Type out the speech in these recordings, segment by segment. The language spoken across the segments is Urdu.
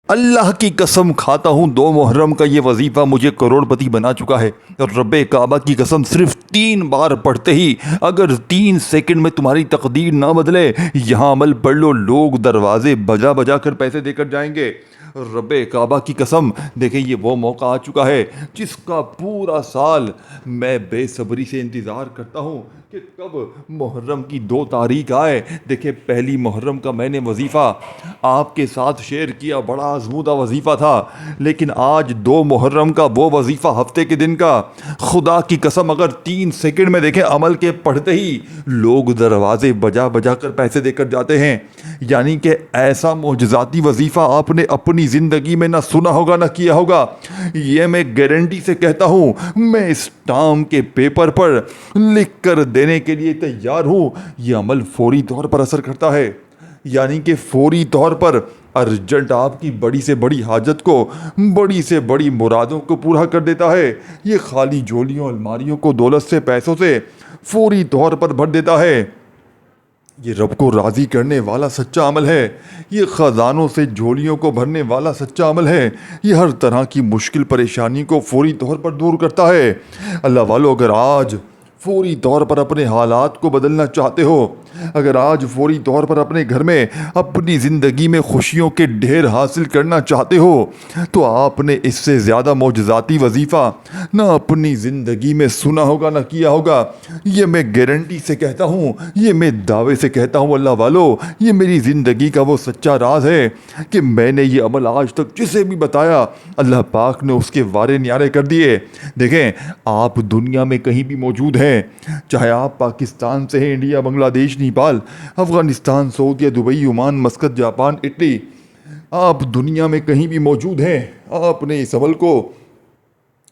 اللہ کی قسم کھاتا ہوں 2 محرم کا یہ وظیفہ مجھے کروڑپتی بنا چکا ہے۔ اور رب کعبہ کی قسم صرف 3 بار پڑھتے ہی اگر 3 سیکنڈ میں تمہاری تقدیر نہ بدلے، یہاں عمل پڑھ لو، لوگ دروازے بجا بجا کر پیسے دے کر جائیں گے۔ رب کعبہ کی قسم دیکھیں، یہ وہ موقع آ چکا ہے جس کا پورا سال میں بے صبری سے انتظار کرتا ہوں کہ کب محرم کی 2 تاریخ آئے۔ دیکھیں، پہلی محرم کا میں نے وظیفہ آپ کے ساتھ شیئر کیا، بڑا آزمودہ وظیفہ تھا، لیکن آج 2 محرم کا وہ وظیفہ ہفتے کے دن کا، خدا کی قسم اگر 3 سیکنڈ میں دیکھیں عمل کے پڑھتے ہی لوگ دروازے بجا بجا کر پیسے دے کر جاتے ہیں۔ یعنی کہ ایسا معجزاتی وظیفہ آپ نے اپنی زندگی میں نہ سنا ہوگا نہ کیا ہوگا۔ یہ میں گارنٹی سے کہتا ہوں، میں اسٹامپ کے پیپر پر لکھ کر دینے کے لیے تیار ہوں۔ یہ عمل فوری طور پر اثر کرتا ہے، یعنی کہ فوری طور پر ارجنٹ آپ کی بڑی سے بڑی حاجت کو، بڑی سے بڑی مرادوں کو پورا کر دیتا ہے۔ یہ خالی جھولیوں الماریوں کو دولت سے، پیسوں سے فوری طور پر بھر دیتا ہے۔ یہ رب کو راضی کرنے والا سچا عمل ہے۔ یہ خزانوں سے جھولیوں کو بھرنے والا سچا عمل ہے۔ یہ ہر طرح کی مشکل پریشانی کو فوری طور پر دور کرتا ہے۔ اللہ والو، اگر آج فوری طور پر اپنے حالات کو بدلنا چاہتے ہو، اگر آج فوری طور پر اپنے گھر میں، اپنی زندگی میں خوشیوں کے ڈھیر حاصل کرنا چاہتے ہو، تو آپ نے اس سے زیادہ معجزاتی وظیفہ نہ اپنی زندگی میں سنا ہوگا نہ کیا ہوگا۔ یہ میں گارنٹی سے کہتا ہوں، یہ میں دعوے سے کہتا ہوں اللہ والو، یہ میری زندگی کا وہ سچا راز ہے کہ میں نے یہ عمل آج تک جسے بھی بتایا، اللہ پاک نے اس کے وارے نیارے کر دیے۔ دیکھیں، آپ دنیا میں کہیں بھی موجود ہیں، چاہے آپ پاکستان سے ہیں، انڈیا، بنگلہ دیش، نیپال، افغانستان، سعودیہ، Dubai, Oman, Muscat, Japan, Italy, آپ دنیا میں کہیں بھی موجود ہیں، آپ نے اس عمل کو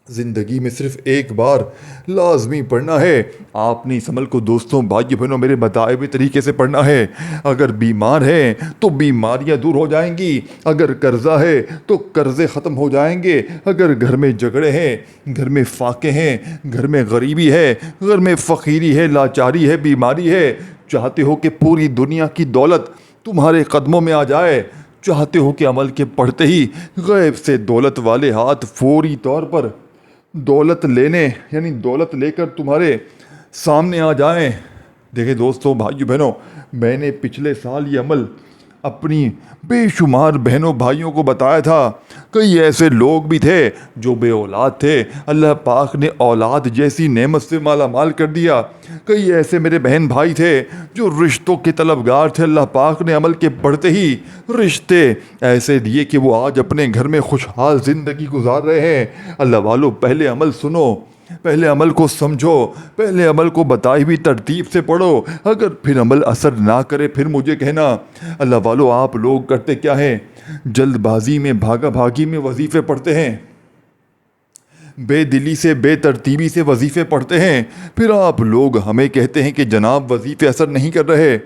زندگی میں صرف ایک بار لازمی پڑھنا ہے۔ آپ نے اس عمل کو دوستوں، بھائیوں، بہنوں، میرے بتائے ہوئے طریقے سے پڑھنا ہے۔ اگر بیمار ہیں تو بیماریاں دور ہو جائیں گی، اگر قرضہ ہے تو قرضے ختم ہو جائیں گے، اگر گھر میں جھگڑے ہیں، گھر میں فاقے ہیں، گھر میں غریبی ہے، گھر میں فقیری ہے، لاچاری ہے، بیماری ہے، چاہتے ہو کہ پوری دنیا کی دولت تمہارے قدموں میں آ جائے، چاہتے ہو کہ عمل کے پڑھتے ہی غیب سے دولت والے ہاتھ فوری طور پر دولت لینے، یعنی دولت لے کر تمہارے سامنے آ جائیں۔ دیکھیں دوستوں، بھائیوں، بہنوں، میں نے پچھلے سال یہ عمل اپنی بے شمار بہنوں بھائیوں کو بتایا تھا۔ کئی ایسے لوگ بھی تھے جو بے اولاد تھے، اللہ پاک نے اولاد جیسی نعمت سے مالا مال کر دیا۔ کئی ایسے میرے بہن بھائی تھے جو رشتوں کے طلبگار تھے، اللہ پاک نے عمل کے پڑھتے ہی رشتے ایسے دیے کہ وہ آج اپنے گھر میں خوشحال زندگی گزار رہے ہیں۔ اللہ والو، پہلے عمل سنو، پہلے عمل کو سمجھو، پہلے عمل کو بتائی ہوئی ترتیب سے پڑھو، اگر پھر عمل اثر نہ کرے پھر مجھے کہنا۔ اللہ والو، آپ لوگ کرتے کیا ہیں؟ جلد بازی میں، بھاگا بھاگی میں وظیفے پڑھتے ہیں، بے دلی سے، بے ترتیبی سے وظیفے پڑھتے ہیں، پھر آپ لوگ ہمیں کہتے ہیں کہ جناب وظیفے اثر نہیں کر رہے،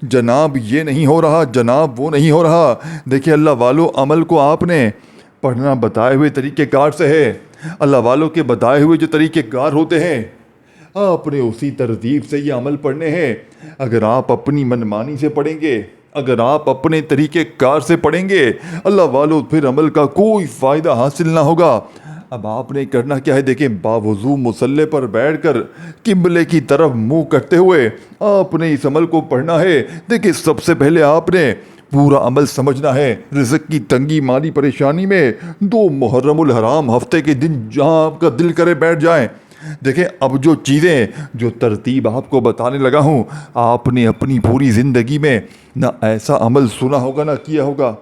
جناب یہ نہیں ہو رہا، جناب وہ نہیں ہو رہا۔ دیکھیں اللہ والو، عمل کو آپ نے پڑھنا بتائے ہوئے طریقہ کار سے ہے۔ اللہ والوں کے بتائے ہوئے جو طریقہ کار ہوتے ہیں، آپ نے اسی ترتیب سے یہ عمل پڑھنے ہیں۔ اگر آپ اپنی منمانی سے پڑھیں گے، اگر آپ اپنے طریقہ کار سے پڑھیں گے، اللہ والو، پھر عمل کا کوئی فائدہ حاصل نہ ہوگا۔ اب آپ نے کرنا کیا ہے؟ دیکھیں، باوضو مصلی پر بیٹھ کر قبلے کی طرف منہ کرتے ہوئے آپ نے اس عمل کو پڑھنا ہے۔ دیکھیں، سب سے پہلے آپ نے پورا عمل سمجھنا ہے۔ رزق کی تنگی، مالی پریشانی میں 2 محرم الحرام ہفتے کے دن جہاں آپ کا دل کرے بیٹھ جائیں۔ دیکھیں، اب جو چیزیں، جو ترتیب آپ کو بتانے لگا ہوں، آپ نے اپنی پوری زندگی میں نہ ایسا عمل سنا ہوگا نہ کیا ہوگا۔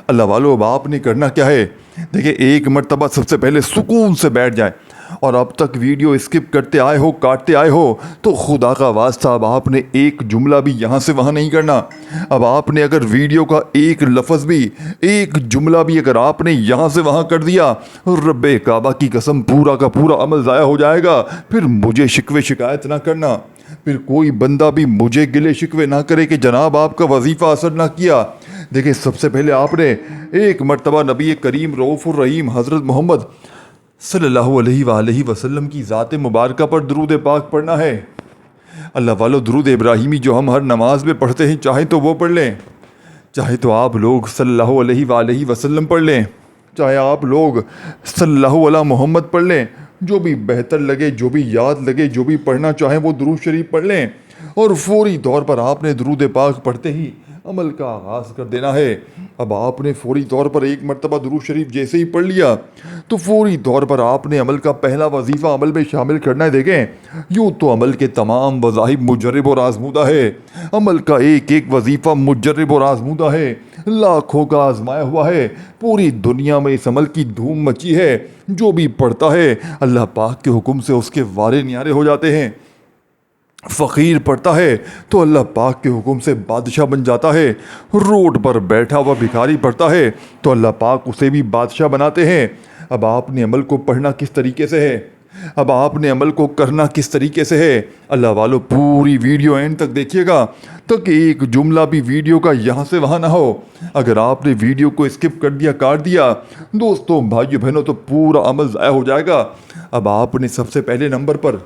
اللہ والو، اب آپ نے کرنا کیا ہے؟ دیکھیں، ایک مرتبہ سب سے پہلے سکون سے بیٹھ جائیں، اور اب تک ویڈیو اسکپ کرتے آئے ہو، کاٹتے آئے ہو، تو خدا کا واسطہ اب آپ نے ایک جملہ بھی یہاں سے وہاں نہیں کرنا۔ اب آپ نے اگر ویڈیو کا ایک لفظ بھی، ایک جملہ بھی اگر آپ نے یہاں سے وہاں کر دیا، رب کعبہ کی قسم پورا کا پورا عمل ضائع ہو جائے گا۔ پھر مجھے شکوے شکایت نہ کرنا، پھر کوئی بندہ بھی مجھے گلے شکوے نہ کرے کہ جناب آپ کا وظیفہ اثر نہ کیا۔ دیکھیں، سب سے پہلے آپ نے ایک مرتبہ نبی کریم رؤوف الرحیم حضرت محمد صلی اللہ علیہ وآلہ وسلم کی ذات مبارکہ پر درود پاک پڑھنا ہے۔ اللہ والو، درود ابراہیمی جو ہم ہر نماز میں پڑھتے ہیں، چاہیں تو وہ پڑھ لیں، چاہے تو آپ لوگ صلی اللہ علیہ وآلہ وسلم پڑھ لیں، چاہے آپ لوگ صلی اللہ علیہ محمد پڑھ لیں، جو بھی بہتر لگے، جو بھی یاد لگے، جو بھی پڑھنا چاہیں وہ درود شریف پڑھ لیں، اور فوری طور پر آپ نے درود پاک پڑھتے ہی عمل کا آغاز کر دینا ہے۔ اب آپ نے فوری طور پر ایک مرتبہ درود شریف جیسے ہی پڑھ لیا تو فوری طور پر آپ نے عمل کا پہلا وظیفہ عمل میں شامل کرنا ہے۔ دیکھیں، یوں تو عمل کے تمام وظائف مجرب اور آزمودہ ہے، عمل کا ایک ایک وظیفہ مجرب اور آزمودہ ہے، لاکھوں کا آزمایا ہوا ہے، پوری دنیا میں اس عمل کی دھوم مچی ہے، جو بھی پڑھتا ہے اللہ پاک کے حکم سے اس کے وارے نیارے ہو جاتے ہیں۔ فقیر پڑھتا ہے تو اللہ پاک کے حکم سے بادشاہ بن جاتا ہے، روڈ پر بیٹھا ہوا بھکاری پڑھتا ہے تو اللہ پاک اسے بھی بادشاہ بناتے ہیں۔ اب آپ نے عمل کو پڑھنا کس طریقے سے ہے، اب آپ نے عمل کو کرنا کس طریقے سے ہے، اللہ والو پوری ویڈیو اینڈ تک دیکھیے گا تاکہ ایک جملہ بھی ویڈیو کا یہاں سے وہاں نہ ہو۔ اگر آپ نے ویڈیو کو اسکپ کر دیا، کاٹ دیا، دوستوں بھائیو بہنوں، تو پورا عمل ضائع ہو جائے گا۔ اب آپ نے سب سے پہلے نمبر پر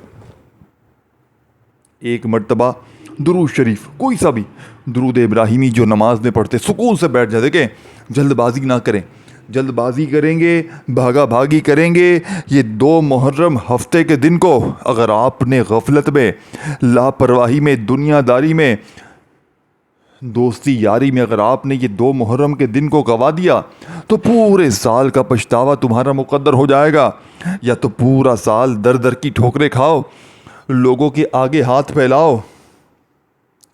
ایک مرتبہ درود شریف، کوئی سا بھی درود ابراہیمی جو نماز میں پڑھتے، سکون سے بیٹھ جائے۔ دیکھیں، جلد بازی نہ کریں، جلد بازی کریں گے، بھاگا بھاگی کریں گے، یہ 2 محرم ہفتے کے دن کو اگر آپ نے غفلت میں، لاپرواہی میں، دنیا داری میں، دوستی یاری میں اگر آپ نے یہ 2 محرم کے دن کو گوا دیا تو پورے سال کا پچھتاوا تمہارا مقدر ہو جائے گا۔ یا تو پورا سال در در کی ٹھوکریں کھاؤ، لوگوں کے آگے ہاتھ پھیلاؤ،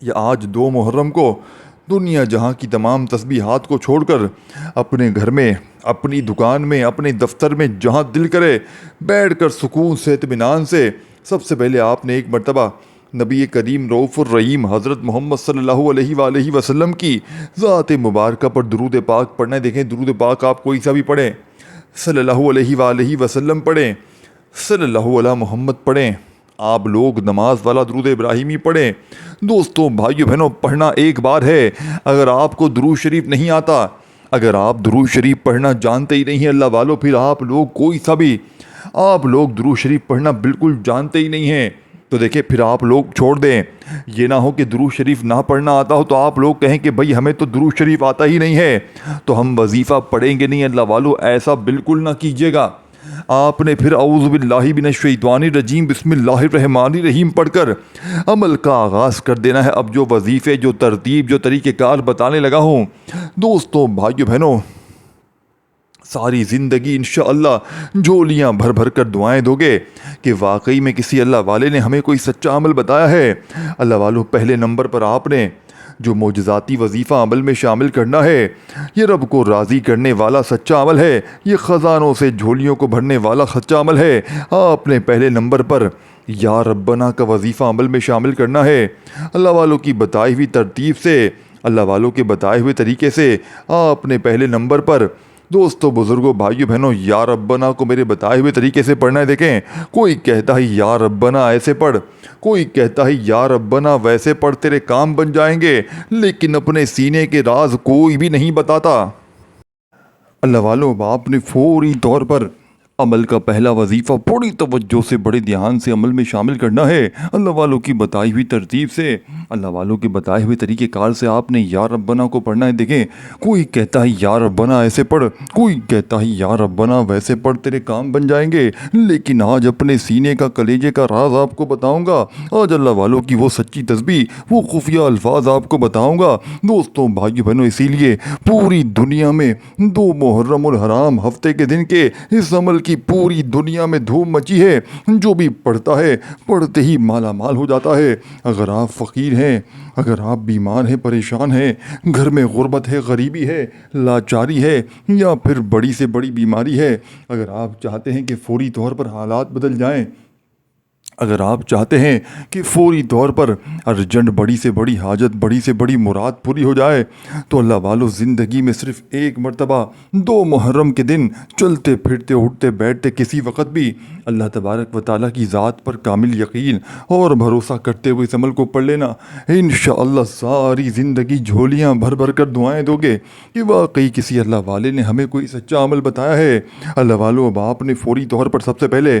یا آج 2 محرم کو دنیا جہاں کی تمام تسبیحات کو چھوڑ کر اپنے گھر میں، اپنی دکان میں، اپنے دفتر میں، جہاں دل کرے بیٹھ کر سکون سے، اطمینان سے، سب سے پہلے آپ نے ایک مرتبہ نبی کریم رؤوف الرحیم حضرت محمد صلی اللہ علیہ وآلہ وسلم کی ذات مبارکہ پر درود پاک پڑھنا ہے۔ دیکھیں، درود پاک آپ کوئی سا بھی پڑھیں، صلی اللہ علیہ وآلہ وسلم پڑھیں، صلی اللہ علیہ محمد پڑھیں، آپ لوگ نماز والا درود ابراہیمی پڑھیں۔ دوستوں بھائیو بہنوں، پڑھنا ایک بار ہے۔ اگر آپ کو درود شریف نہیں آتا، اگر آپ درود شریف پڑھنا جانتے ہی نہیں ہیں اللہ والو، پھر آپ لوگ کوئی سا بھی، آپ لوگ درود شریف پڑھنا بالکل جانتے ہی نہیں ہیں، تو دیکھیں پھر آپ لوگ چھوڑ دیں۔ یہ نہ ہو کہ درود شریف نہ پڑھنا آتا ہو تو آپ لوگ کہیں کہ بھائی ہمیں تو درود شریف آتا ہی نہیں ہے تو ہم وظیفہ پڑھیں گے نہیں۔ اللہ والو ایسا بالکل نہ کیجیے گا۔ آپ نے پھر اعوذ باللہ من الشیطان الرجیم بسم اللہ الرحمن الرحیم پڑھ کر عمل کا آغاز کر دینا ہے۔ اب جو وظیفے، جو ترتیب، جو طریقہ کار بتانے لگا ہوں، دوستوں بھائیو بہنوں، ساری زندگی انشاءاللہ جھولیاں بھر بھر کر دعائیں دو گے کہ واقعی میں کسی اللہ والے نے ہمیں کوئی سچا عمل بتایا ہے۔ اللہ والو، پہلے نمبر پر آپ نے جو معجزاتی وظیفہ عمل میں شامل کرنا ہے، یہ رب کو راضی کرنے والا سچا عمل ہے، یہ خزانوں سے جھولیوں کو بھرنے والا سچا عمل ہے۔ آپ نے پہلے نمبر پر یا ربنا کا وظیفہ عمل میں شامل کرنا ہے۔ اللہ والوں کی بتائی ہوئی ترتیب سے، اللہ والوں کے بتائے ہوئے طریقے سے آپ نے پہلے نمبر پر، دوستو بزرگوں بھائیو بہنوں، یا ربنا کو میرے بتائے ہوئے طریقے سے پڑھنا ہے۔ دیکھیں، کوئی کہتا ہے یا ربنا ایسے پڑھ، کوئی کہتا ہے یا ربنا ویسے پڑھ، تیرے کام بن جائیں گے، لیکن اپنے سینے کے راز کوئی بھی نہیں بتاتا۔ اللہ والوں، آپ نے فوری طور پر عمل کا پہلا وظیفہ بڑی توجہ سے، بڑے دھیان سے عمل میں شامل کرنا ہے۔ اللہ والوں کی بتائی ہوئی ترتیب سے، اللہ والوں کے بتائے ہوئے طریقہ کار سے آپ نے یا ربنا کو پڑھنا ہے۔ دیکھیں، کوئی کہتا ہے یا ربنا ایسے پڑھ، کوئی کہتا ہے یا ربنا ویسے پڑھ، تیرے کام بن جائیں گے، لیکن آج اپنے سینے کا، کلیجے کا راز آپ کو بتاؤں گا۔ آج اللہ والوں کی وہ سچی تسبیح، وہ خفیہ الفاظ آپ کو بتاؤں گا۔ دوستوں بھائیو بہنوں، اسی لیے پوری دنیا میں 2 محرم الحرام ہفتے کے دن کے اس عمل کی پوری دنیا میں دھوم مچی ہے۔ جو بھی پڑھتا ہے پڑھتے ہی مالا مال ہو جاتا ہے۔ اگر آپ فقیر ہیں، اگر آپ بیمار ہیں، پریشان ہیں، گھر میں غربت ہے، غریبی ہے، لاچاری ہے، یا پھر بڑی سے بڑی بیماری ہے، اگر آپ چاہتے ہیں کہ فوری طور پر حالات بدل جائیں، اگر آپ چاہتے ہیں کہ فوری طور پر ارجنٹ بڑی سے بڑی حاجت، بڑی سے بڑی مراد پوری ہو جائے، تو اللہ والو زندگی میں صرف ایک مرتبہ 2 محرم کے دن چلتے پھرتے اٹھتے بیٹھتے کسی وقت بھی اللہ تبارک و تعالیٰ کی ذات پر کامل یقین اور بھروسہ کرتے ہوئے اس عمل کو پڑھ لینا۔ انشاءاللہ ساری زندگی جھولیاں بھر بھر کر دعائیں دو گے کہ واقعی کسی اللہ والے نے ہمیں کوئی سچا عمل بتایا ہے۔ اللہ والو، اب آپ نے فوری طور پر سب سے پہلے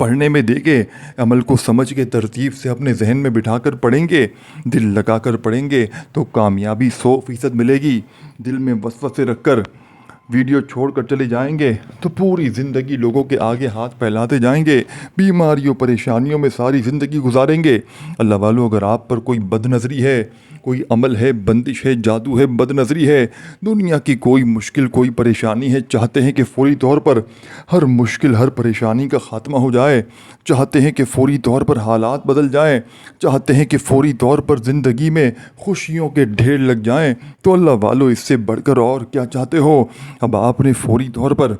پڑھنے میں دے کے عمل کو سمجھ کے ترتیب سے اپنے ذہن میں بٹھا کر پڑھیں گے، دل لگا کر پڑھیں گے تو کامیابی 100% ملے گی۔ دل میں وسوسے رکھ کر ویڈیو چھوڑ کر چلے جائیں گے تو پوری زندگی لوگوں کے آگے ہاتھ پھیلاتے جائیں گے، بیماریوں پریشانیوں میں ساری زندگی گزاریں گے۔ اللہ والو، اگر آپ پر کوئی بد نظری ہے، کوئی عمل ہے، بندش ہے، جادو ہے، بد نظری ہے، دنیا کی کوئی مشکل، کوئی پریشانی ہے، چاہتے ہیں کہ فوری طور پر ہر مشکل، ہر پریشانی کا خاتمہ ہو جائے، چاہتے ہیں کہ فوری طور پر حالات بدل جائیں، چاہتے ہیں کہ فوری طور پر زندگی میں خوشیوں کے ڈھیر لگ جائیں، تو اللہ والو اس سے بڑھ کر اور کیا چاہتے ہو؟ اب آپ نے فوری طور پر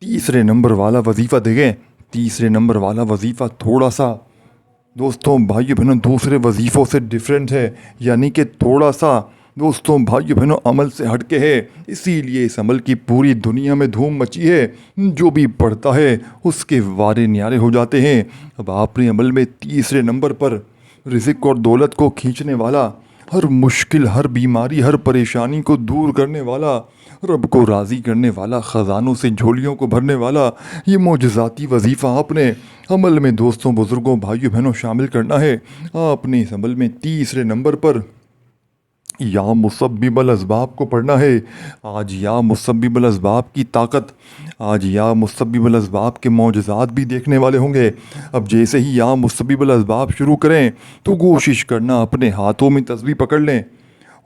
تیسرے نمبر والا وظیفہ دیکھیں۔ تیسرے نمبر والا وظیفہ تھوڑا سا دوستوں بھائیو بہنوں دوسرے وظیفوں سے ڈیفرنٹ ہے، یعنی کہ تھوڑا سا دوستوں بھائیو بہنوں عمل سے ہٹ کے ہے، اسی لیے اس عمل کی پوری دنیا میں دھوم مچی ہے، جو بھی پڑھتا ہے اس کے وارے نیارے ہو جاتے ہیں۔ اب آپ نے عمل میں تیسرے نمبر پر رزق اور دولت کو کھینچنے والا، ہر مشکل، ہر بیماری، ہر پریشانی کو دور کرنے والا، رب کو راضی کرنے والا، خزانوں سے جھولیوں کو بھرنے والا یہ معجزاتی وظیفہ آپ نے عمل میں دوستوں بزرگوں بھائیوں بہنوں شامل کرنا ہے۔ آپ نے اس عمل میں تیسرے نمبر پر یا مسبب الاسباب کو پڑھنا ہے۔ آج یا مسبب الاسباب کی طاقت، آج یا مسبب الاسباب کے معجزات بھی دیکھنے والے ہوں گے۔ اب جیسے ہی یا مسبب الاسباب شروع کریں تو کوشش کرنا اپنے ہاتھوں میں تسبیح پکڑ لیں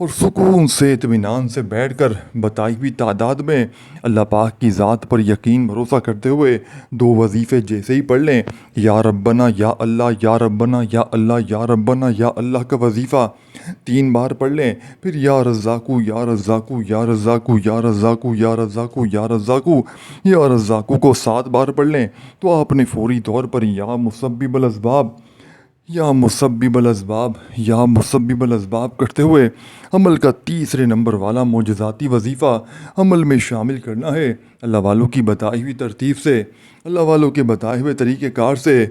اور سکون سے اطمینان سے بیٹھ کر بتائی ہوئی تعداد میں اللہ پاک کی ذات پر یقین بھروسہ کرتے ہوئے 2 وظیفے جیسے ہی پڑھ لیں، یا ربنا یا اللہ، یا ربنا یا اللہ، یا ربنا یا اللہ کا وظیفہ 3 بار پڑھ لیں، پھر یا رزاقو یا رزاقو یا رزاقو یا رزاقو یا رزاقو یا رزاقو یا رزاقو کو 7 بار پڑھ لیں، تو آپ نے فوری طور پر یا مسبب الاسباب، یا مسبب الاسباب، یا مسبب الاسباب کرتے ہوئے عمل کا تیسرے نمبر والا معجزاتی وظیفہ عمل میں شامل کرنا ہے۔ اللہ والوں کی بتائی ہوئی ترتیب سے، اللہ والوں کے بتائے ہوئے طریقہ کار سے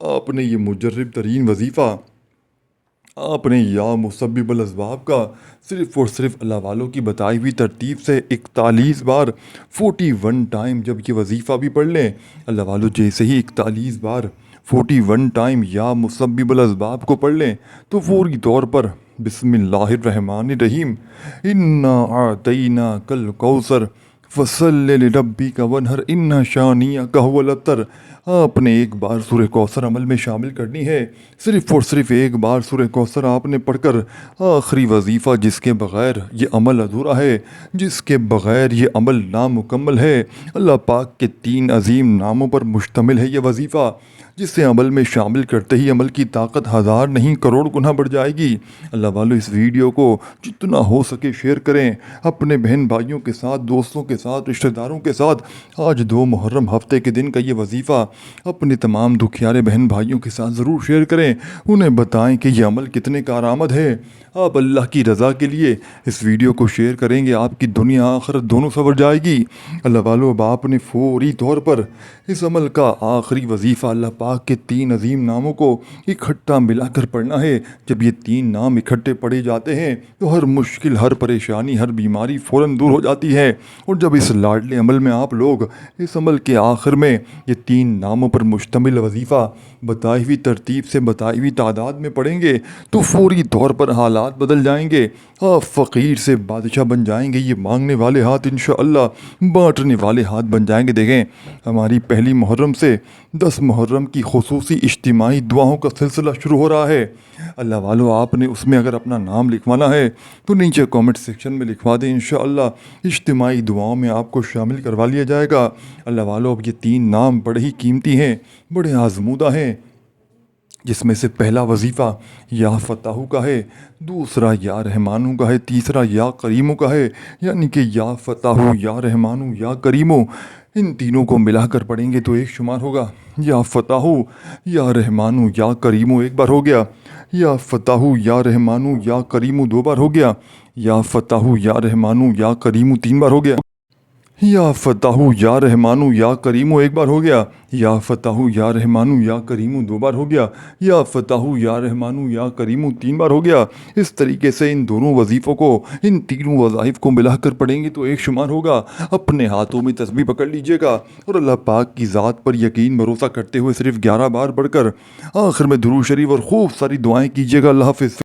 آپ نے یہ مجرب ترین وظیفہ، آپ نے یا مسبب الاسباب کا صرف اور صرف اللہ والوں کی بتائی ہوئی ترتیب سے 41 بار 41 ٹائم جب یہ وظیفہ بھی پڑھ لیں، اللہ والوں جیسے ہی 41 بار 41 ٹائم یا مسبب الاسباب کو پڑھ لیں تو فوری طور پر بسم اللہ الرحمن الرحیم انا اعطیناک الکوثر فصل لربک وانحر ان شانئک هو الابتر، آپ نے ایک بار سورہ کوثر عمل میں شامل کرنی ہے۔ صرف اور صرف ایک بار سورہ کوثر آپ نے پڑھ کر آخری وظیفہ جس کے بغیر یہ عمل ادھورا ہے، جس کے بغیر یہ عمل نامکمل ہے، اللہ پاک کے 3 عظیم ناموں پر مشتمل ہے یہ وظیفہ، جسے عمل میں شامل کرتے ہی عمل کی طاقت 1000 نہیں کروڑ گنا بڑھ جائے گی۔ اللہ والو اس ویڈیو کو جتنا ہو سکے شیئر کریں اپنے بہن بھائیوں کے ساتھ، دوستوں کے ساتھ، رشتہ داروں کے ساتھ۔ آج 2 محرم ہفتے کے دن کا یہ وظیفہ اپنے تمام دکھیارے بہن بھائیوں کے ساتھ ضرور شیئر کریں، انہیں بتائیں کہ یہ عمل کتنے کارآمد ہے۔ آپ اللہ کی رضا کے لیے اس ویڈیو کو شیئر کریں گے، آپ کی دنیا آخرت دونوں سنور جائے گی۔ اللہ والو اب آپ نے فوری طور پر اس عمل کا آخری وظیفہ اللہ پاک کے 3 عظیم ناموں کو اکٹھا ملا کر پڑھنا ہے۔ جب یہ 3 نام اکٹھے پڑھے جاتے ہیں تو ہر مشکل، ہر پریشانی، ہر بیماری فوراً دور ہو جاتی ہے۔ اور جب اس لاڈلے عمل میں آپ لوگ اس عمل کے آخر میں یہ 3 ناموں پر مشتمل وظیفہ بتائی ہوئی ترتیب سے بتائی ہوئی تعداد میں پڑھیں گے تو فوری طور پر حالات بدل جائیں گے، آپ فقیر سے بادشاہ بن جائیں گے، یہ مانگنے والے ہاتھ انشاءاللہ بانٹنے والے ہاتھ بن جائیں گے۔ دیکھیں ہماری پہلی محرم سے 10 محرم کی خصوصی اجتماعی دعاؤں کا سلسلہ شروع ہو رہا ہے۔ اللہ والو آپ نے اس میں اگر اپنا نام لکھوانا ہے تو نیچے کامنٹ سیکشن میں لکھوا دیں، انشاءاللہ اجتماعی دعاؤں میں آپ کو شامل کروا لیا جائے گا۔ اللہ والو اب یہ 3 نام بڑے ہی قیمتی ہیں، بڑے آزمودہ ہیں، جس میں سے پہلا وظیفہ یا فتاحو کا ہے، دوسرا یا رحمانو کا ہے، تیسرا یا کریمو کا ہے، یعنی کہ یا فتاحو، یا رحمانو، یا کریمو، ان تینوں کو ملا کر پڑھیں گے تو ایک شمار ہوگا۔ یا فتاحو، یا رحمانو، یا کریمو ایک بار ہو گیا، یا فتاحو، یا رحمانو، یا کریمو 2 بار ہو گیا، یا فتاحو، یا رحمانو، یا کریمو 3 بار ہو گیا، یا فتاحو یا رحمانو یا کریمو ایک بار ہو گیا، یا فتاحو یا رحمانو یا کریمو دو بار ہو گیا، یا فتاحو یا رحمانو یا کریمو تین بار ہو گیا۔ اس طریقے سے ان دونوں وظیفوں کو، ان تینوں وظائف کو ملا کر پڑھیں گے تو ایک شمار ہوگا۔ اپنے ہاتھوں میں تسبیح پکڑ لیجئے گا اور اللہ پاک کی ذات پر یقین بھروسہ کرتے ہوئے صرف 11 بار پڑھ کر آخر میں درود شریف اور خوب ساری دعائیں کیجئے گا۔ اللہ حافظ۔